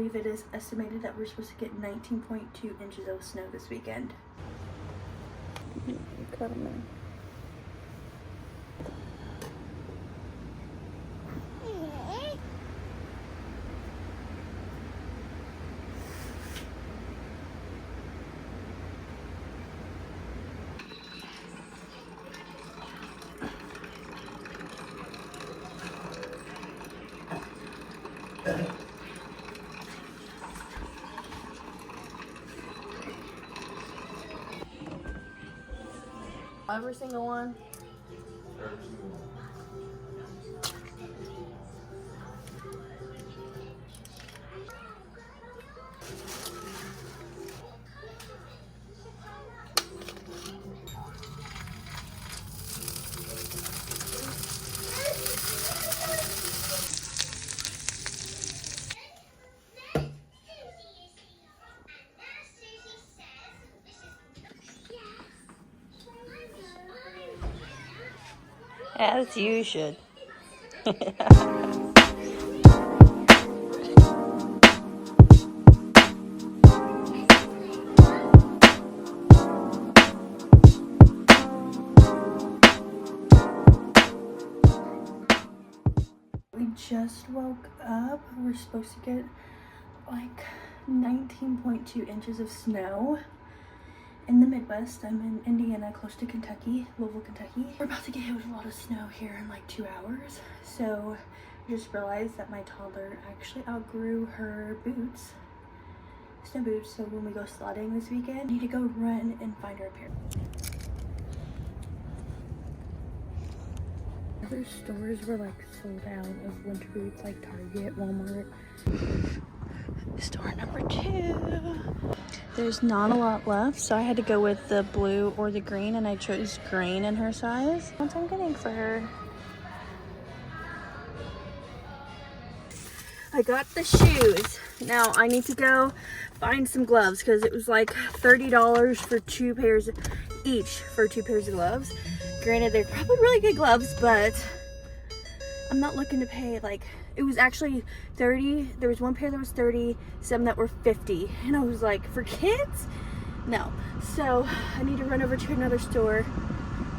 believe it is estimated that we're supposed to get 19.2 inches of snow this weekend. Every single one. As you should. We just woke up. We're supposed to get like 19.2 inches of snow in the Midwest. I'm in Indiana, close to Kentucky, Louisville, Kentucky. We're about to get hit with a lot of snow here in like 2 hours. So I just realized that my toddler actually outgrew her boots, snow boots. So when we go sledding this weekend, I need to go run and find her a pair. Other stores were like sold out of winter boots, like Target, Walmart. Store number 2. There's not a lot left, so I had to go with the blue or the green, and I chose green in her size. That's what I'm getting for her. I got the shoes. Now I need to go find some gloves because it was like $30 for 2 pairs each for 2 pairs of gloves. Granted, they're probably really good gloves, but I'm not looking to pay like, it was actually 30. There was one pair that was 30, some that were 50. And I was like, for kids? No. So I need to run over to another store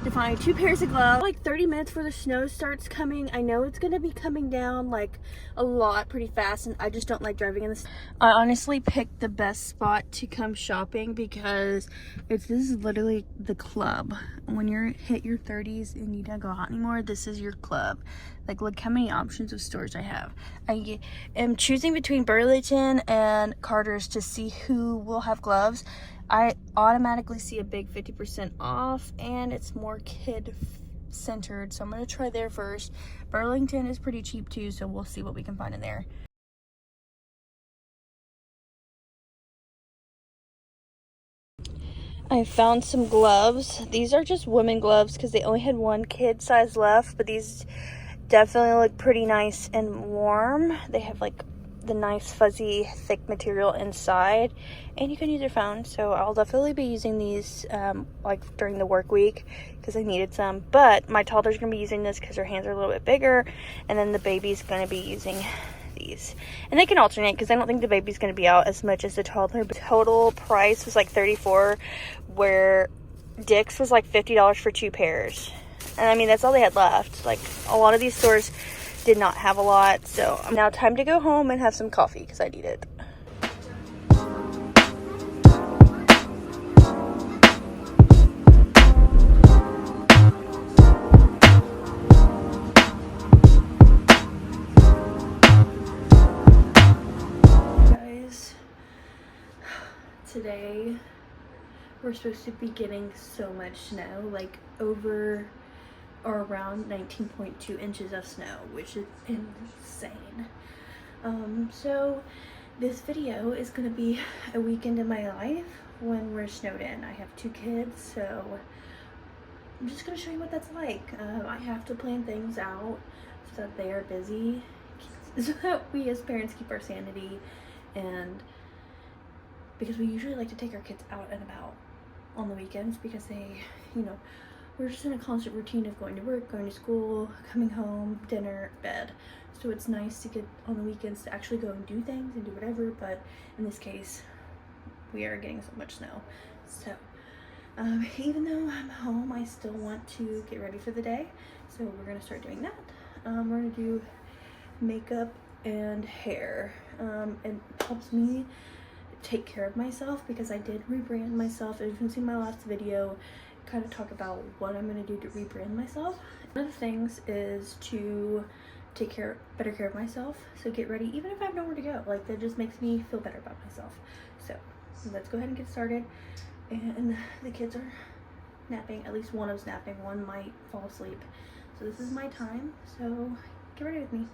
to find 2 pairs of gloves. Like 30 minutes before the snow starts coming. I know it's gonna be coming down like a lot pretty fast, and I just don't like driving in this. I honestly picked the best spot to come shopping because this is literally the club. When you're hit your 30s and you don't go out anymore, this is your club. Like, look how many options of stores I have. I am choosing between Burlington and Carter's to see who will have gloves. I automatically see a big 50% off, and it's more kid centered, so I'm gonna try there first. Burlington is pretty cheap too, so we'll see what we can find in there. I found some gloves. These are just women gloves because they only had one kid size left, but these definitely look pretty nice and warm. They have like the nice fuzzy thick material inside, and you can use your phone, so I'll definitely be using these like during the work week because I needed some. But my toddler's gonna be using this because her hands are a little bit bigger, and then the baby's gonna be using these, and they can alternate because I don't think the baby's gonna be out as much as the toddler. But total price was like $34, where Dick's was like $50 for 2 pairs, and I mean that's all they had left. Like, a lot of these stores did not have a lot. So now time to go home and have some coffee because I need it. Guys, today we're supposed to be getting so much snow, like over or around 19.2 inches of snow, which is insane. So this video is gonna be a weekend in my life when we're snowed in. I have 2 kids, so I'm just gonna show you what that's like. I have to plan things out so that they are busy, so that we as parents keep our sanity, and because we usually like to take our kids out and about on the weekends because they, you know, we're just in a constant routine of going to work, going to school, coming home, dinner, bed. So it's nice to get on the weekends to actually go and do things and do whatever, but in this case, we are getting so much snow. So even though I'm home, I still want to get ready for the day. So we're gonna start doing that. We're gonna do makeup and hair. It helps me take care of myself because I did rebrand myself. As you can see in my last video, kind of talk about what I'm going to do to rebrand myself. One of the things is to take better care of myself. So get ready, even if I have nowhere to go. Like, that just makes me feel better about myself. So let's go ahead and get started. And the kids are napping. At least one is napping. One might fall asleep. So this is my time. So get ready with me.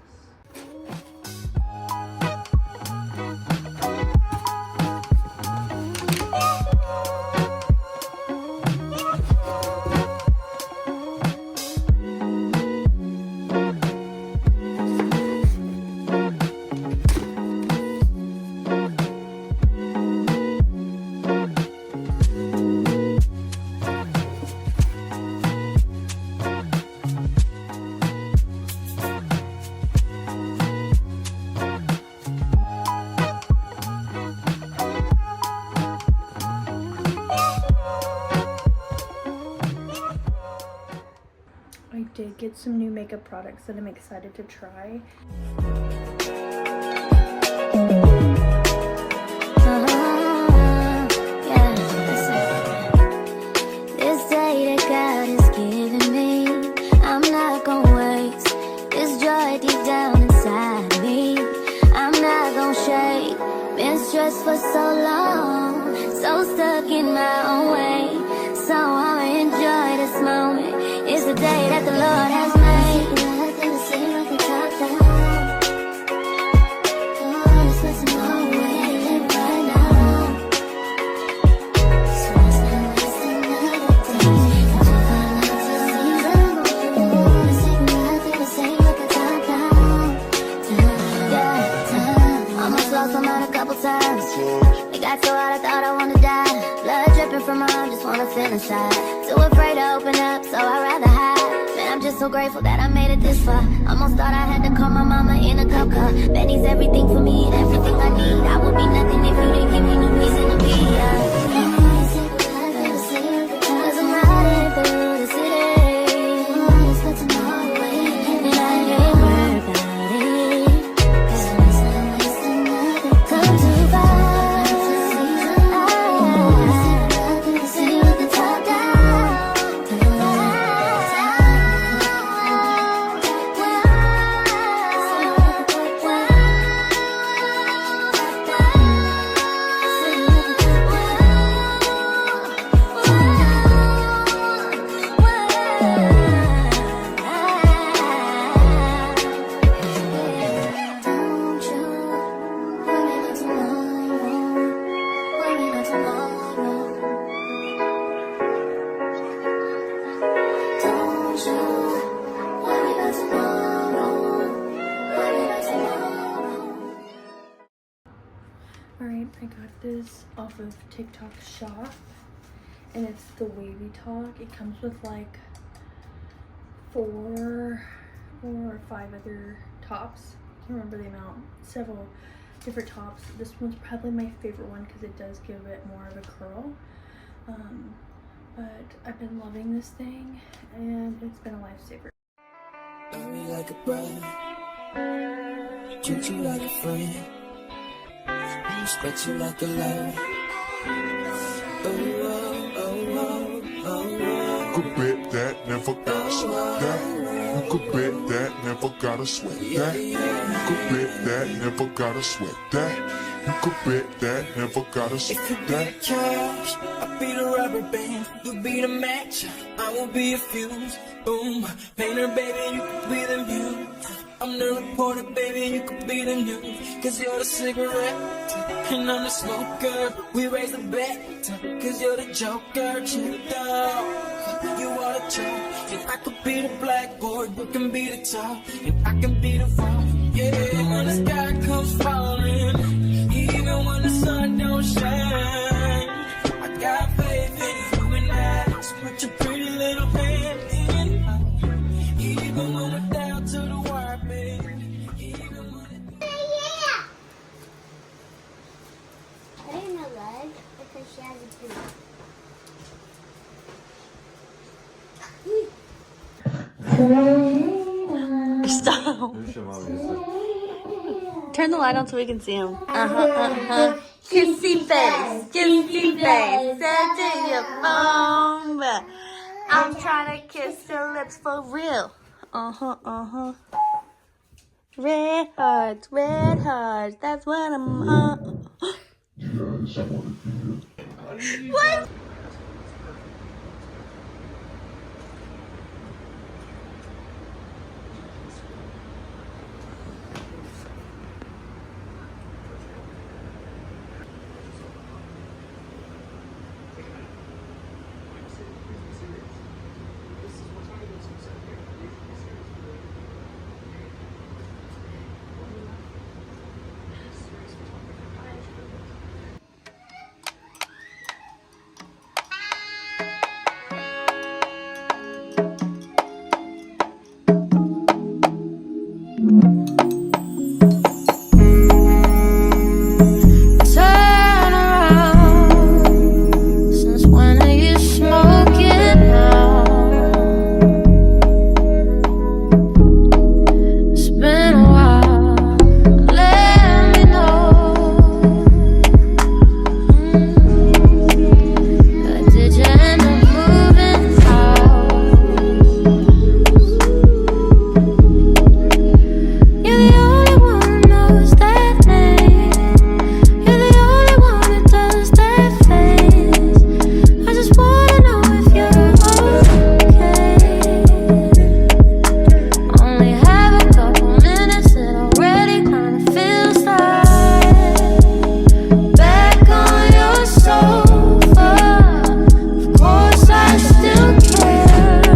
I did get some new makeup products that I'm excited to try. This day that God has given me, I'm not gonna waste this joy deep down inside me. I'm not gonna shake. Been stressed for so long, so stuck in my own way. So I'ma enjoy this moment. It's the day that the Lord has made. Nothing to say, like a top down. Oh, it's missing my way, live right now. So let's not waste another day. Don't you find out to see them on the nothing to say, like a top down. Yeah, almost lost my mind a couple times. It got so hot I thought I wanted to die. Blood dripping from my arm, just wanna feel inside. Too afraid to open up, so I'd rather hide. Man, I'm just so grateful that I made it this far. Almost thought I had to call my mama in a cup car. Betty's everything for me, everything I need. I would be nothing if you didn't give me no reason to be. Cause I'm riding through the city. And I ain't worried about it. Come too far. Alright, I got this off of TikTok Shop, and it's the Wavy Talk. It comes with like 4 or 5 other tops. I can't remember the amount. Several different tops. This one's probably my favorite one because it does give it more of a curl. But I've been loving this thing, and it's been a lifesaver. Love me like a brother, treat you like a friend, respect you like a lover. Oh, oh, oh, oh, oh. You could bet that, never gotta sweat that. You could bet that, never gotta sweat that. You could bet that, never gotta sweat that. You could bet that, never gotta If you sweat be that. the charge, I'll be the rubber band. You be the match, I will be a fuse. Boom, painter, baby, you could be the muse. I'm the reporter, baby, you could be the news. Cause you're the cigarette, and I'm the smoker. We raise the bet, cause you're the joker. Check it out, you are the chalk. And I could be the blackboard, you can be the top. And I can be the fall. Yeah, when the sky comes falling, even when the sun don't shine, I got faith in you and I. So put your pretty little hand red because she has a tooth. Stop. Turn the light on so we can see him. Kissy face, send to your phone. I'm trying to kiss your lips for real. Red hearts, that's what I'm on. What? Turn around. Since when are you smoking now? It's been a while. Let me know. Did you end up moving out? You're the only one who knows that name. You're the only one who does that face. I just wanna know if you're okay. Only have a couple minutes, it already kinda feels like back on your sofa. Of course I still care.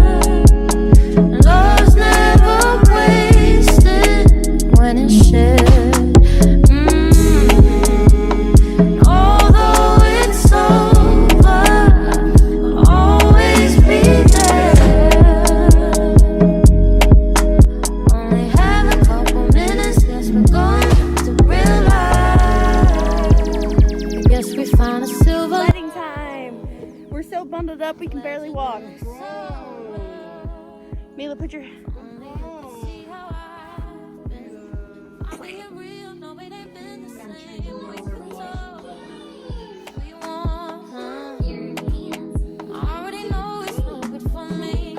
Love's never wasted when it's shared. Although it's over, I'll always be there. Only have a couple minutes, guess we're going back to real life. I guess we found a silver. Wedding time. We're so bundled up we can barely walk. Mila, put your. See how I've been. I'm being real, no, it ain't been the same. We want, I already know it's no good for me.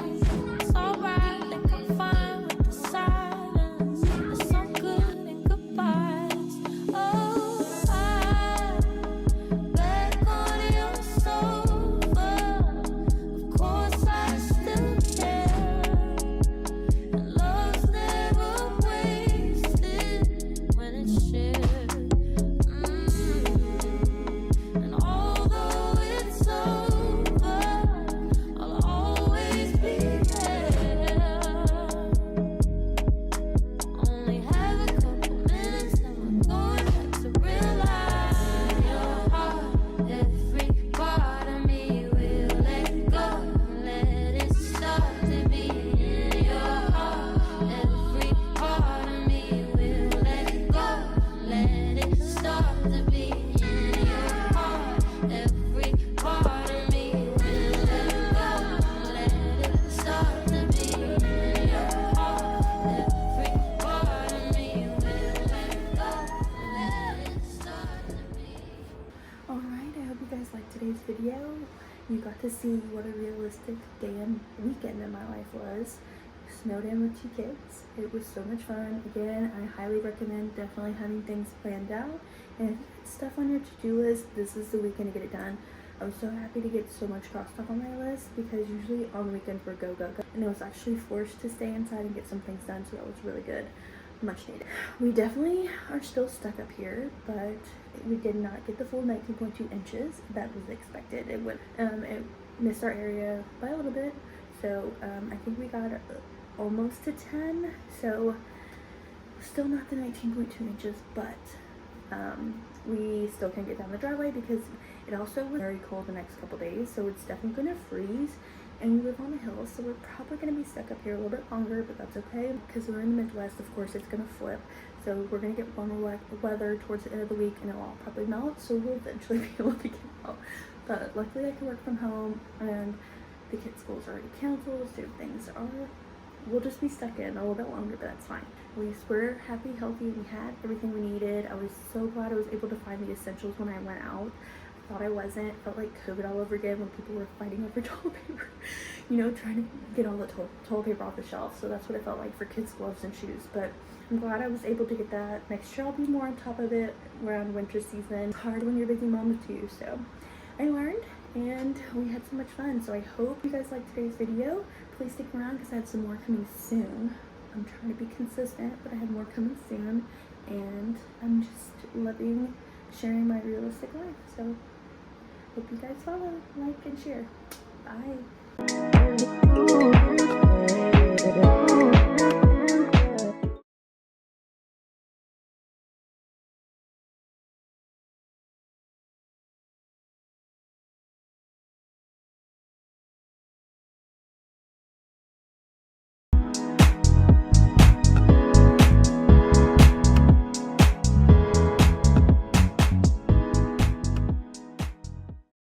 It's alright, think I'm fine with the silence. There's some good in goodbyes. Oh, I'm back on your sofa. Of course I still care. And love's never wasted when it's shared. And although it's over, I'll always be there. Only have a couple minutes, then we're going back to real life. Your heart, every part of me will let go. Let it start to be in your heart. Every part of me will let go. Let it start to be in your heart. Every part of me will let go. Let it start to be in your heart. Every part of me will let go. Let it start to be. Alright, I hope you guys liked today's video. You got to see what a realistic day and weekend in my life was. Snowed in with 2 kids. It was so much fun. Again, I highly recommend definitely having things planned out. And if you got stuff on your to-do list, this is the weekend to get it done. I was so happy to get so much crossed off on my list because usually on the weekends we're go, go, go. And I was actually forced to stay inside and get some things done, so that was really good. Much needed. We definitely are still stuck up here, but we did not get the full 19.2 inches. That was expected. It went, it missed our area by a little bit. So I think we got almost to 10. So still not the 19.2 inches, but we still can't get down the driveway because it also was very cold the next couple days. So it's definitely going to freeze. And we live on a hill, so we're probably going to be stuck up here a little bit longer, but that's okay because we're in the Midwest. Of course, it's going to flip. So we're gonna get warmer weather towards the end of the week, and it'll all probably melt, so we'll eventually be able to get out. But luckily I can work from home, and the kids' school's already canceled, so things are, we'll just be stuck in a little bit longer, but that's fine. At least we're happy, healthy, and we had everything we needed. I was so glad I was able to find the essentials when I went out. I thought I wasn't. It felt like COVID all over again when people were fighting over toilet paper, you know, trying to get all the toilet paper off the shelf. So that's what it felt like for kids' gloves and shoes. But I'm glad I was able to get that. Next year I'll be more on top of it around winter season. It's hard when you're a busy mom too, so I learned, and we had so much fun. So I hope you guys liked today's video. Please stick around because I have some more coming soon. I'm trying to be consistent, but I have more coming soon, and I'm just loving sharing my realistic life. So hope you guys follow, like, and share. Bye.